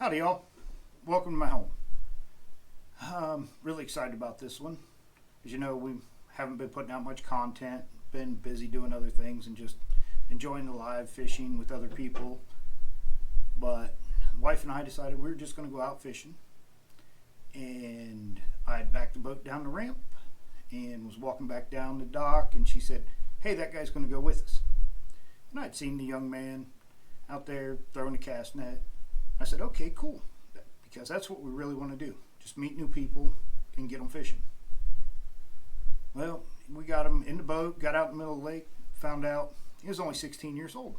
Howdy y'all, welcome to my home. Really excited about this one. As you know, we haven't been putting out much content, been busy doing other things and just enjoying the live fishing with other people. But wife and I decided we were just going to go out fishing, and I had backed the boat down the ramp and was walking back down the dock, and she said, hey, that guy's going to go with us. And I'd seen the young man out there throwing a cast net. I said, okay, cool, because that's what we really want to do, just meet new people and get them fishing. Well, we got him in the boat, got out in the middle of the lake, found out he was only 16 years old.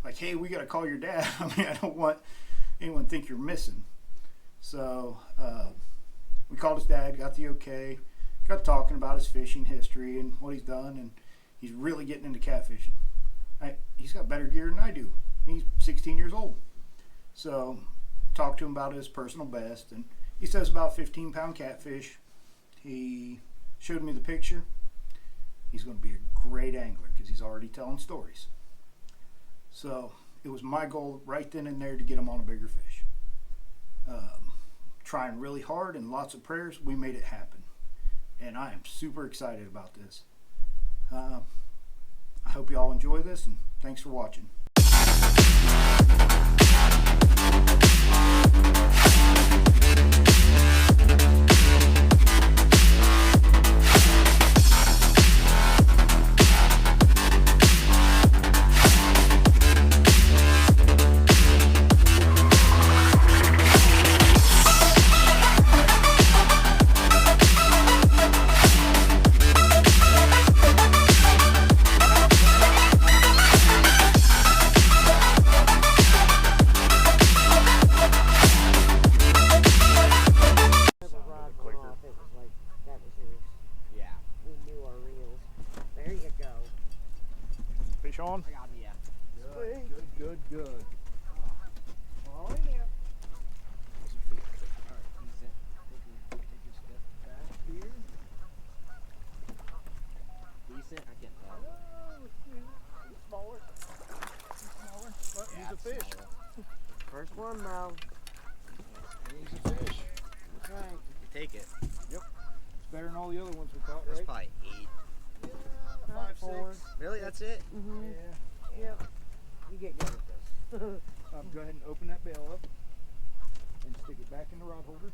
Like, hey, we got to call your dad. I mean, I don't want anyone to think you're missing. So we called his dad, got the okay, got talking about his fishing history and what he's done, and he's really getting into catfishing. He's got better gear than I do. He's 16 years old. So talked to him about his personal best, and he says about 15-pound catfish. He showed me the picture. He's going to be a great angler because he's already telling stories. So it was my goal right then and there to get him on a bigger fish. Trying really hard and lots of prayers, we made it happen. And I am super excited about this. I hope you all enjoy this, and thanks for watching. Fish on? I got him, yeah. Good. Oh, yeah. Alright, decent. Take your step back here. Decent, I can't tell. He's smaller. But Yeah, he's a fish. smaller. First one, though. He's a fish. That's right. You take it. Yep. It's better than all the other ones we caught, There's right? probably 8. Yeah, 5, 6. Really? That's it? Mm-hmm. Yeah. Yep. You get good at this. Go ahead and open that bail up and stick it back in the rod holder.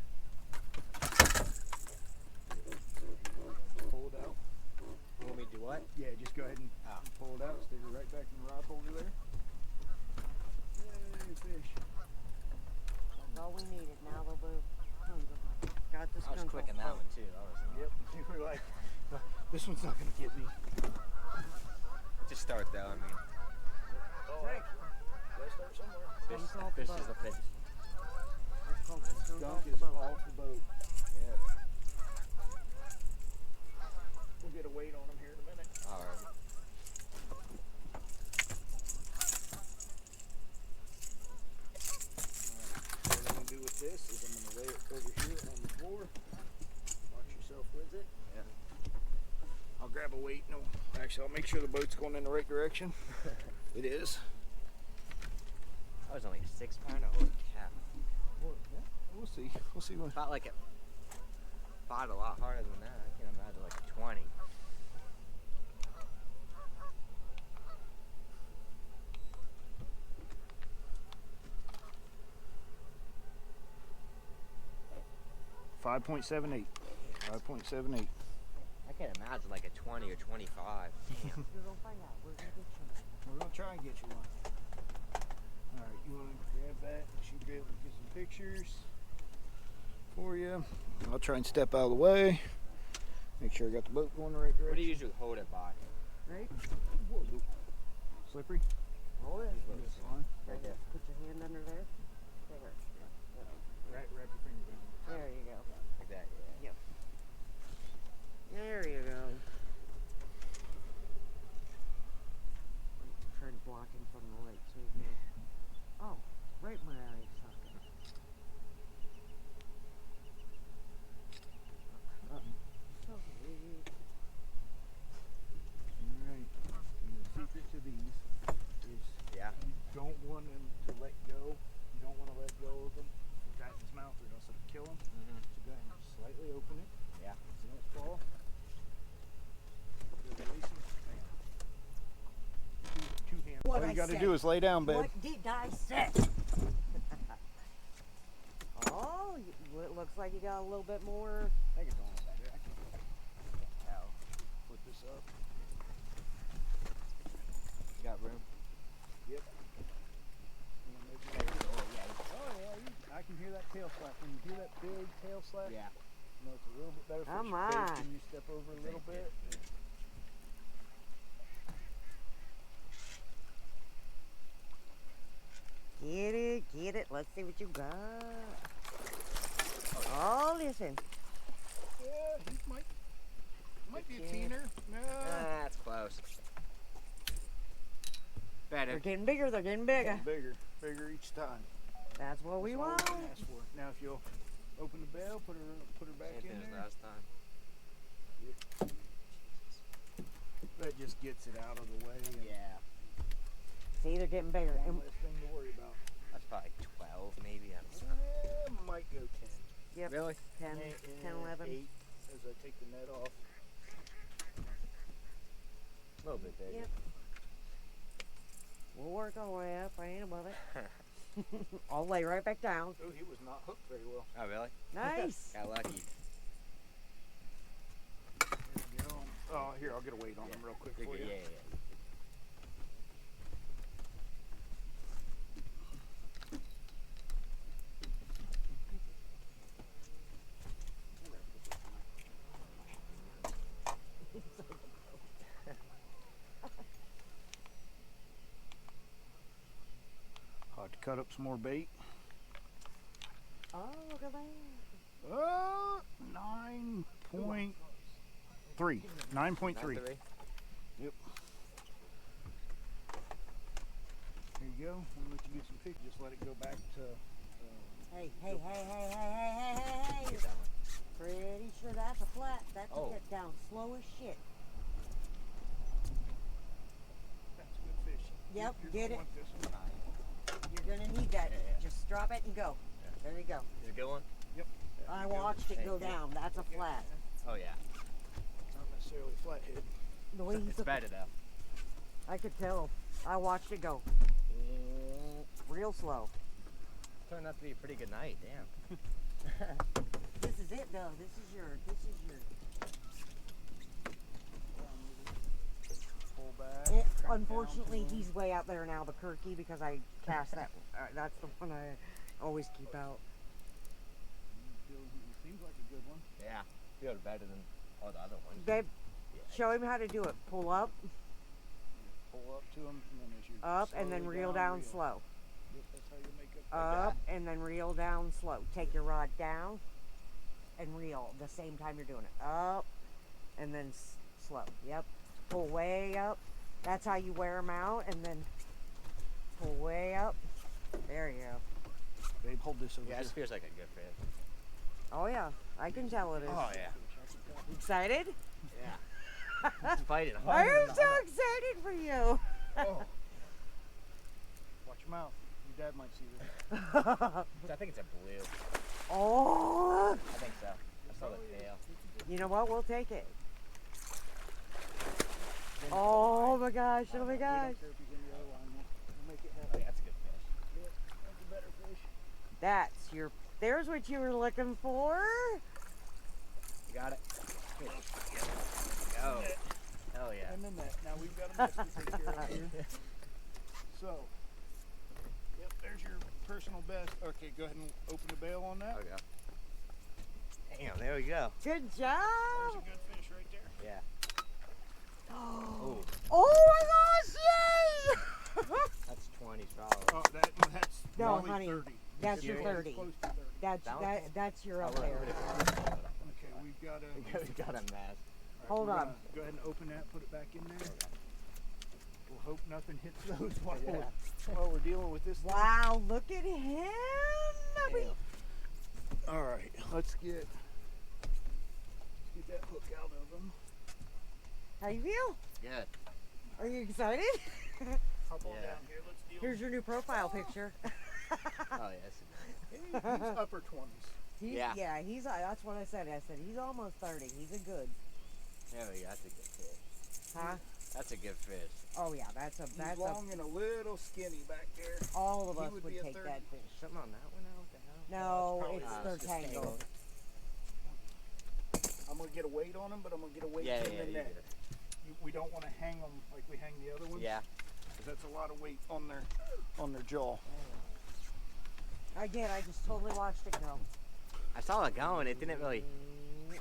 Pull it out. You want me to do what? Yeah, just go ahead and pull it out. Stick it right back in the rod holder there. Yay, fish. That's all we needed. Now they'll move. Got this. I was quick in that one too. I was Yep. You were like, this one's not gonna get me. Just start though, I mean. Frank, gotta start somewhere. Fish is a fish. Skunk is off the boat. Yeah. We'll get a weight on him here in a minute. Alright. What I'm going to do with this is I'm going to lay it over here on the floor. Watch yourself with it. Yeah. I'll grab a weight. No, actually, I'll make sure the boat's going in the right direction. It is. That was only 6 pounder. Holy cow. Well, yeah, we'll see. We'll see what. Felt like it fought a lot harder than that. I can imagine like 20. $5.78. $5.78. I can't imagine like a 20 or 25. You're gonna find out. We're gonna get you. We're going to try and get you one. Alright, you want to grab that? She'll be able to get some pictures for you. I'll try and step out of the way. Make sure I got the boat going the right direction. What do you usually hold it by? Right? Whoa. Slippery? Hold it. This line. Right there. Put your hand under there. There. Wrap your finger down. There you go. Like that, yeah. Yep. There you go. Try to block him from the lake so he's not. Oh, right where I was talking. So sweet. Alright. And the secret to these is Yeah. you don't want them to let go got to say? do is lay down, babe. What did I say? Oh, it looks like you got a little bit more. I think it's on better. I can't tell. Put this up. You got room? Yep. I can hear that tail slap. When you hear that big tail slap, Yeah. you know it's a little bit better fish. Come on. Can you step over a little bit? Get it. Let's see what you got. Oh, listen. Yeah, he might be a teener. No. That's close. They're Better. getting bigger. They're getting bigger. Bigger each time. That's what we That's all want. can ask for. Now, if you'll open the bell, put her back Same in thing as there. last time. That just gets it out of the way. And Yeah. See, they're getting bigger. One And less thing to worry about. That's probably 12 maybe. I don't know. Might go 10. yep, Really? 10, 10, 11. 8 as I take the net off. A little bit bigger. Yep. We'll work our way up. I ain't above it. I'll lay right back down. Oh, he was not hooked very well. Oh, really? Nice. Got lucky. There we go. Oh, here, I'll get a weight on him real quick You're for good. you. Yeah. I'll have to cut up some more bait. Oh, look at that. 9.3. 9.3. 9.3. Yep. There you go. We'll let you get some fish. Just let it go back to. Hey. Get that one. Pretty sure that's a flat. That's Oh. a get down slow as shit. That's a good fish. Yep, You're get gonna it. want this one. You're gonna need that. Yeah. Just drop it and go. Yeah. There you go. Is it a good one? Yep. I watched it go down. That's a flat. Oh, yeah. Not necessarily flathead. The way he It's took better though. I could tell. I watched it go. Real slow. Turned out to be a pretty good night. Damn. This is it though. This is your Pull back. It, unfortunately, he's way out there now, the Kirky, because I cast that. That's the one I always keep out. Seems like a good one. Yeah. Feel better than all the other ones. Babe, Yeah. show him how to do it. Pull up, Pull up to him, and then as you up, and then slowly reel down reel. slow. Yep, that's how you make up. Up, and then reel down slow. Take your rod down and reel the same time you're doing it. Up, and then slow. Yep. Pull way up. That's how you wear them out, and then pull way up. There you go. Babe, hold this over Yeah, here. this feels like a good fish. Oh yeah, I can tell it is. Oh, yeah. Excited? Yeah. It's fighting I hard. am so excited for you. Oh. Watch your mouth. Your dad might see this. I think it's a blue. Oh, I think so. I saw the tail. you know what? We'll take it. Oh my gosh! Oh my We gosh! don't care if he's in the other line. We'll make it Oh, happen. yeah, that's a good fish. Yeah, that's a better fish. That's your. There's what you were looking for. You got it? Here. Go. Hell yeah. And then that. Now we've got a mess to take care of here. So, yep, there's your personal best. Okay, go ahead and open the bail on that. Okay. Damn, there we go. Good There's job. a good fish right there. Yeah. Oh Oh, my gosh! Yay! that's 20 probably. Oh, that's No, probably honey, 30. that's your Yeah, 30. Close to 30. That's That one? that's your I up would've- there. would've- Okay, we've got a. We got a mess. Alright, Hold we're on. gonna Go ahead and open that. Put it back in there. Okay. We'll hope nothing hits those while, Yeah. while we're dealing with this. thing. Wow! Look at him. All right, let's get that hook out of them. How you feel? Good. Are you excited? Hop on Yeah. down here. Let's deal. Here's your new profile picture. Oh, yes. He's upper 20s. Yeah. He's. That's what I said. I said he's almost 30. He's a good. There we go. That's a good fish. Huh? That's a good fish. Oh yeah, that's He's a long and a little skinny back there. all of he us would would be a take 30. that fish. Something on that one out there? No, probably- it's it's they're just tangled. I'm gonna get a weight on them, but I'm gonna get a weight Yeah, in yeah, the you net. do. We don't want to hang them like we hang the other ones. Yeah. Because that's a lot of weight on their jaw. I did. I just totally watched it go. I saw it going. It didn't really.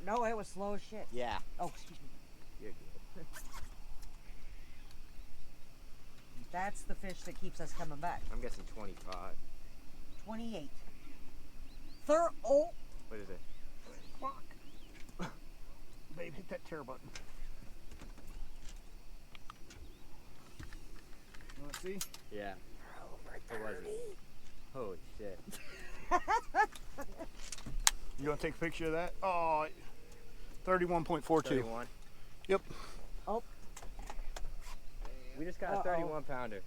No, it was slow as shit. Yeah. Oh, excuse me. You're good. That's the fish that keeps us coming back. I'm guessing 25. 28. Oh, What is it? Fuck. Babe, hit that tear button. You want to see? Yeah. What was it? Holy shit. You want to take a picture of that? Oh, 31.42. 31. Yep. oh. We just got a Uh-oh. 31 pounder.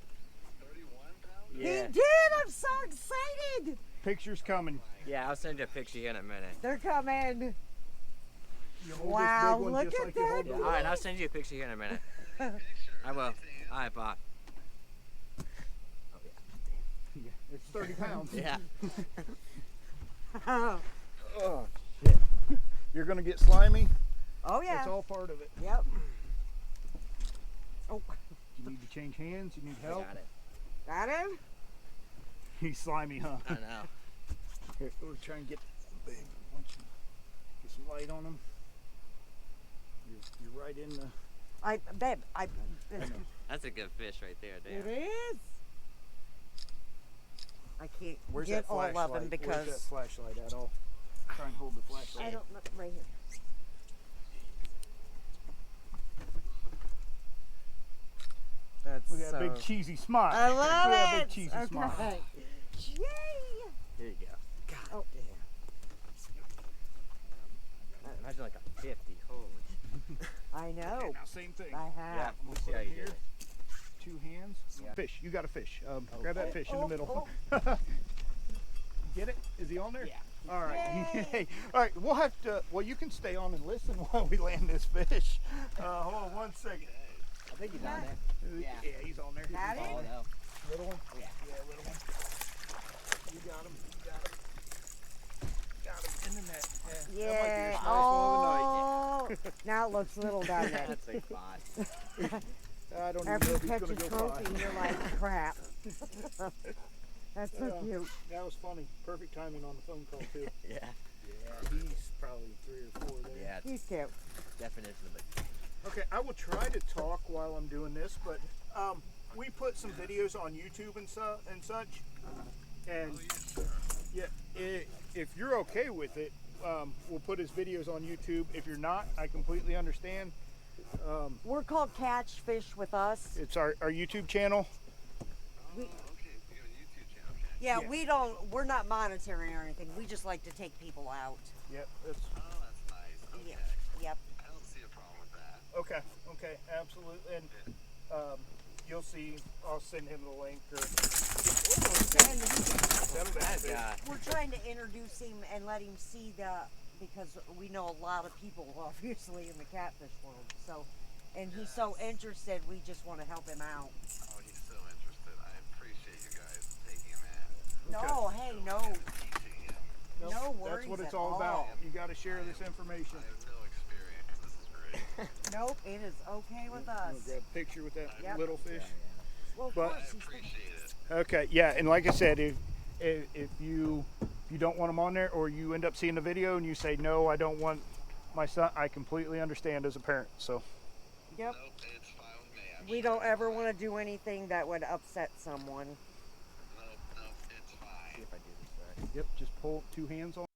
31 pounds? He Yeah. did. I'm so excited. Picture's coming. Yeah, I'll send you a picture here in a minute. They're coming. You hold Wow, this big one look just at like you hold that. Yeah, the all right, I'll send you a picture here in a minute. I will. All right, Bob. Yeah, it's 30 pounds. Yeah. Oh Oh, shit. You're going to get slimy. yeah. It's all part of it. Yep. Oh, You need to change hands. You need I help. got it. got him. He's slimy, huh? I know. Here, we'll try and get big. Once you get some light on him. You're right in the. Babe, I know. That's a good fish right there, It damn. is. I can't Where's get that all flashlight? of them Where's that because flashlight at? I'll try and hold the flashlight. I don't know. Right here. That's Look at that big cheesy smile. I love Look at that it. big cheesy smile. Okay. Yay! Here you go. God Oh. damn. Imagine like a 50. Holy. I know. Okay, now same thing. I Yeah, have. we'll Put see how him you here. do it. 2 hands. Yeah. Fish. You got a fish. Grab that fish in the middle. Oh. Get it? Is he on there? Yeah. All right. Yay. Yay. All right. We'll have to. Well, you can stay on and listen while we land this fish. Hold on 1 second. I think he's on there. Yeah, Yeah. he's on there. Got Oh, it? no. Little one? Yeah. Yeah, little one. You got him. You got him. Got him in the net. Yeah. That might be his Yeah. nice one of the night. Oh. Now it looks little down there. That's like 5. I don't even After know you if he's catch going a to go trophy, by. you're like, crap. That's so Yeah. cute. That was funny. Perfect timing on the phone call, too. Yeah. Yeah, he's probably 3 or 4 there. Yeah, it's He's cute. definition of it. Okay, I will try to talk while I'm doing this, but we put some videos on YouTube and such, and yeah, if you're okay with it, we'll put his videos on YouTube. If you're not, I completely understand. We're called Catchfishwithus. It's our YouTube channel. We, Okay, you got a YouTube channel, okay? yeah, we're not monetary or anything. We just like to take people out. Yep, that's Oh, that's nice. Okay. Yeah. Yep. I don't see a problem with that. okay. Okay, absolutely. And you'll see. I'll send him the link. Or And That guy. we're trying to introduce him and let him see because we know a lot of people, obviously, in the catfish world. So, and he's so interested, we just want to help him out. Oh, he's so interested. I appreciate you guys taking him in, No, hey, no, teaching him. no worries. That's what it's at all about. all. You got to share this information. I have no experience. This is great. Nope, it is okay with I'm us. gonna grab a picture with that Yep. little fish. Well, of But- course, I he's appreciate it. Okay, yeah, and like I said, if you don't want them on there, or you end up seeing the video and you say no, I don't want my son, I completely understand as a parent. So Yep. Nope, it's fine with me. I'm We sure don't ever want to do anything that would upset someone. Nope, it's fine. See if I do this right. yep, just pull 2 hands on.